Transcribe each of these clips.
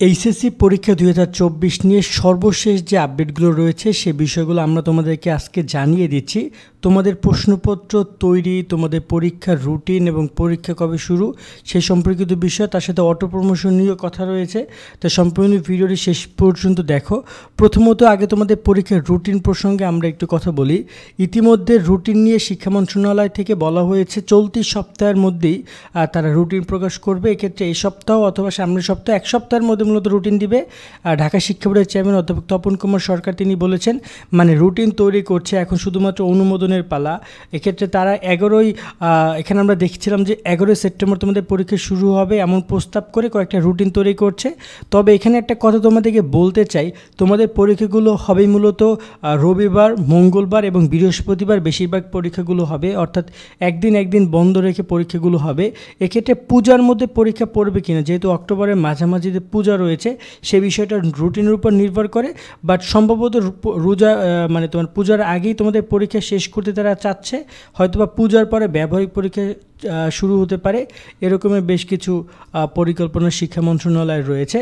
HSC পরীক্ষা 2024 নিয়ে সর্বশেষ যে আপডেটগুলো রয়েছে সে বিষয়গুলো আমরা তোমাদেরকে আজকে জানিয়ে দিচ্ছি। তোমাদের প্রশ্নপত্র তৈরি, তোমাদের পরীক্ষার রুটিন এবং পরীক্ষা কবে শুরু সেই সম্পর্কিত বিষয়, তার সাথে অটো প্রমোশন নিয়েও কথা রয়েছে। তো সম্পূর্ণ ভিডিওটি শেষ পর্যন্ত দেখো। প্রথমত আগে তোমাদের পরীক্ষার রুটিন প্রসঙ্গে আমরা একটু কথা বলি। ইতিমধ্যে রুটিন নিয়ে শিক্ষা মন্ত্রণালয় থেকে বলা হয়েছে চলতি সপ্তাহের মধ্যেই তারা রুটিন প্রকাশ করবে। এক্ষেত্রে এই সপ্তাহ অথবা সামনের সপ্তাহ, এক সপ্তাহের মধ্যে মূলত রুটিন দিবে। ঢাকা শিক্ষা বোর্ডের চেয়ারম্যান অধ্যাপক তপন কুমার সরকার তিনি বলেছেন, মানে রুটিন তৈরি করছে, এখন শুধুমাত্র অনুমোদনের পালা। এক্ষেত্রে তারা এখানে আমরা দেখছিলাম যে 11 সেপ্টেম্বর তোমাদের পরীক্ষা শুরু হবে এমন প্রস্তাব করে কয়েকটা রুটিন তৈরি করছে। তবে এখানে একটা কথা তোমাদেরকে বলতে চাই, তোমাদের পরীক্ষাগুলো হবে মূলত রবিবার, মঙ্গলবার এবং বৃহস্পতিবার বেশিরভাগ পরীক্ষাগুলো হবে, অর্থাৎ একদিন বন্ধ রেখে পরীক্ষাগুলো হবে। এক্ষেত্রে পূজার মধ্যে পরীক্ষা পড়বে কিনা, যেহেতু অক্টোবরের মাঝামাঝিতে পূজা রয়েছে, সে বিষয়টা রুটিনের উপর নির্ভর করে। বাট সম্ভবত তোমার পূজার আগেই তোমাদের পরীক্ষা শেষ করতে তারা চাচ্ছে, হয়তোবা পূজার পরে ব্যবহারিক পরীক্ষা শুরু হতে পারে। এরকমের বেশ কিছু পরিকল্পনা শিক্ষা মন্ত্রণালয়ের রয়েছে।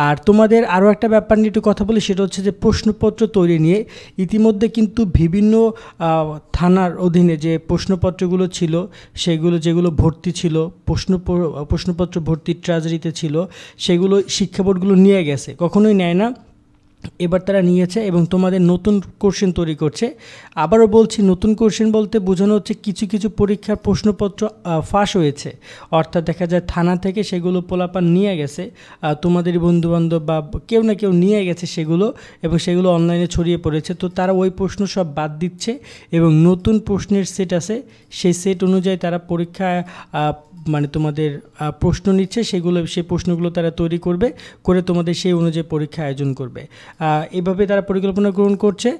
আর তোমাদের আরও একটা ব্যাপার নিয়ে একটু কথা বলি, সেটা হচ্ছে যে প্রশ্নপত্র তৈরি নিয়ে ইতিমধ্যে কিন্তু বিভিন্ন থানার অধীনে যে প্রশ্নপত্রগুলো ছিল, সেগুলো যেগুলো ভর্তি ছিল, প্রশ্নপত্র ভর্তি ট্রেজারিতে ছিল, সেগুলো শিক্ষা বোর্ডগুলো নিয়ে গেছে, কখনোই নেয় না, এবার তারা নিয়েছে এবং তোমাদের নতুন কোশ্চেন তৈরি করছে। আবারও বলছি, নতুন কোশ্চেন বলতে বোঝানো হচ্ছে কিছু কিছু পরীক্ষার প্রশ্নপত্র ফাঁস হয়েছে, অর্থাৎ দেখা যায় থানা থেকে সেগুলো পোলাপান নিয়ে গেছে, তোমাদের বন্ধুবান্ধব বা কেউ না কেউ নিয়ে গেছে সেগুলো, এবং সেগুলো অনলাইনে ছড়িয়ে পড়েছে। তো তারা ওই প্রশ্ন সব বাদ দিচ্ছে এবং নতুন প্রশ্নের সেট আছে, সেই সেট অনুযায়ী তারা পরীক্ষায় তোমাদের প্রশ্ন নিচ্ছে, সেই প্রশ্নগুলো তারা তৈরি করে তোমাদের সেই অনুযায়ী পরীক্ষা আয়োজন করবে। এভাবে তারা পরিকল্পনা গ্রহণ করছে।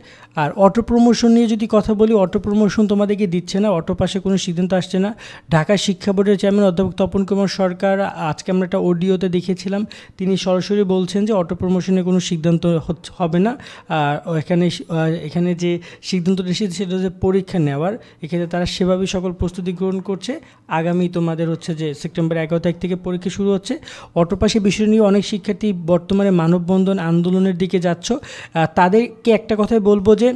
আর অটো প্রমোশন নিয়ে যদি কথা বলি, অটো প্রমোশন তোমাদেরকে দিচ্ছে না, অটো পাশে কোনো সিদ্ধান্ত আসছে না। ঢাকা শিক্ষা বোর্ডের চেয়ারম্যান অধ্যাপক তপন কুমার সরকার, আজকে আমরা একটা অডিওতে দেখেছিলাম, তিনি সরাসরি বলছেন যে অটো প্রমোশনের কোনো সিদ্ধান্ত হবে না। আর এখানে যে সিদ্ধান্তটা এসেছে সেটা হচ্ছে পরীক্ষা নেওয়ার, এক্ষেত্রে তারা সেভাবেই সকল প্রস্তুতি গ্রহণ করছে। আগামী তোমাদের হচ্ছে যে সেপ্টেম্বর 11 তারিখ থেকে পরীক্ষা শুরু হচ্ছে। অটোপাসের বিষয় নিয়ে অনেক শিক্ষার্থী বর্তমানে মানববন্ধন আন্দোলনের দিকে যাচ্ছ, তাদেরকে একটা কথাই বলবো যে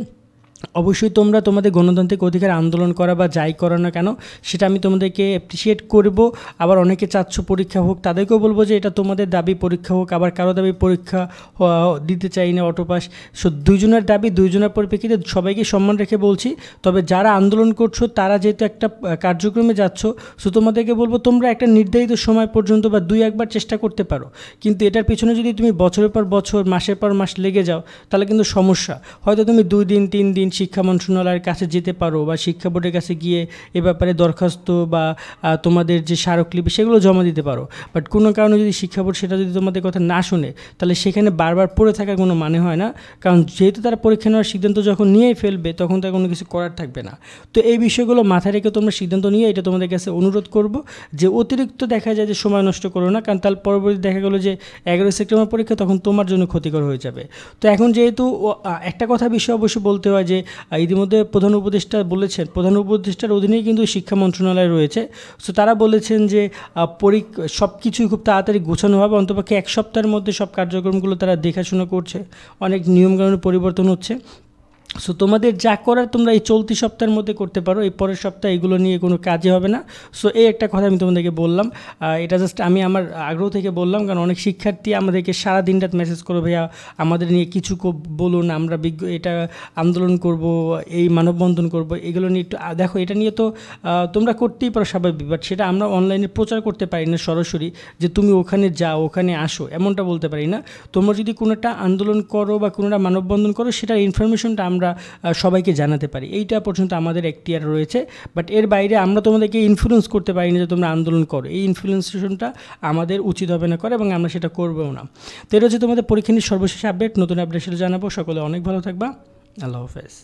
অবশ্যই তোমরা তোমাদের গণতান্ত্রিক অধিকার আন্দোলন করা বা যাই করো না কেন, সেটা আমি তোমাদেরকে অ্যাপ্রিসিয়েট করব। আবার অনেকে চাচ্ছ পরীক্ষা হোক, তাদেরকেও বলবো যে এটা তোমাদের দাবি, পরীক্ষা হোক। আবার কারো দাবি পরীক্ষা দিতে চাই না, অটোপাস। সো দুইজনের দাবি, দুইজনের পরিপ্রেক্ষিতে সবাইকে সম্মান রেখে বলছি। তবে যারা আন্দোলন করছো, তারা যেহেতু একটা কার্যক্রমে যাচ্ছ, সো তোমাদেরকে বলবো তোমরা একটা নির্ধারিত সময় পর্যন্ত বা 2-1 বার চেষ্টা করতে পারো, কিন্তু এটার পিছনে যদি তুমি বছরের পর বছর, মাসের পর মাস লেগে যাও, তাহলে কিন্তু সমস্যা। হয়তো তুমি 2 দিন 3 দিন শিক্ষা মন্ত্রণালয়ের কাছে যেতে পারো বা শিক্ষা বোর্ডের কাছে গিয়ে এ ব্যাপারে দরখাস্ত বা তোমাদের যে স্মারকলিপি সেগুলো জমা দিতে পারো। বাট কোনো কারণে যদি শিক্ষা বোর্ড সেটা যদি তোমাদের কথা না শুনে, তাহলে সেখানে বারবার পড়ে থাকার কোনো মানে হয় না, কারণ যেহেতু তারা পরীক্ষা নেওয়ার সিদ্ধান্ত যখন নিয়েই ফেলবে, তখন তার কোনো কিছু করার থাকবে না। তো এই বিষয়গুলো মাথায় রেখে তোমরা সিদ্ধান্ত নিয়ে, এটা তোমাদের কাছে অনুরোধ করব যে অতিরিক্ত দেখা যায় যে সময় নষ্ট করো না, কারণ তার পরবর্তী দেখা গেলো যে 11 সেপ্টেম্বর পরীক্ষা, তখন তোমার জন্য ক্ষতিকর হয়ে যাবে। তো এখন যেহেতু একটা কথা বিষয় অবশ্যই বলতে হয় যে ইতিমধ্যে প্রধান উপদেষ্টা বলেছেন, প্রধান উপদেষ্টার অধীনেই কিন্তু শিক্ষা মন্ত্রণালয় রয়েছে। সো তারা বলেছেন যে সব কিছুই খুব তাড়াতাড়ি গোছানো হবে, অন্তপক্ষে 1 সপ্তাহের মধ্যে সব কার্যক্রমগুলো তারা দেখাশোনা করছে, অনেক নিয়মকানুন পরিবর্তন হচ্ছে। সো তোমাদের যা করার তোমরা এই চলতি সপ্তাহের মধ্যে করতে পারো, এই পরের সপ্তাহে এগুলো নিয়ে কোনো কাজই হবে না। সো এই একটা কথা আমি তোমাদেরকে বললাম, এটা জাস্ট আমি আমার আগ্রহ থেকে বললাম, কারণ অনেক শিক্ষার্থী আমাদেরকে সারা দিনরাত মেসেজ করো, ভাইয়া আমাদের নিয়ে কিছু বলুন, আমরা এটা আন্দোলন করব, এই মানববন্ধন করব, এগুলো নিয়ে একটু দেখো। এটা নিয়ে তো তোমরা করতেই পারো স্বাভাবিক, বাট সেটা আমরা অনলাইনে প্রচার করতে পারি না সরাসরি, যে তুমি ওখানে যাও, ওখানে আসো, এমনটা বলতে পারি না। তোমরা যদি কোনোটা আন্দোলন করো বা কোনোটা মানববন্ধন করো, সেটার ইনফরমেশনটা আমরা সবাইকে জানাতে পারি, এইটা পর্যন্ত আমাদের এখতিয়ার রয়েছে। বাট এর বাইরে আমরা তোমাদেরকে ইনফ্লুয়েন্স করতে পারি না যে তোমরা আন্দোলন করো, এই ইনফ্লুয়েন্সেশনটা আমাদের উচিত হবে না করে, এবং আমরা সেটা করবও না। তো এটা হচ্ছে তোমাদের পরীক্ষা নিয়ে সর্বশেষ আপডেট। নতুন আপডেট সেটা জানাবো। সকলে অনেক ভালো থাকবা। আল্লাহ হাফেজ।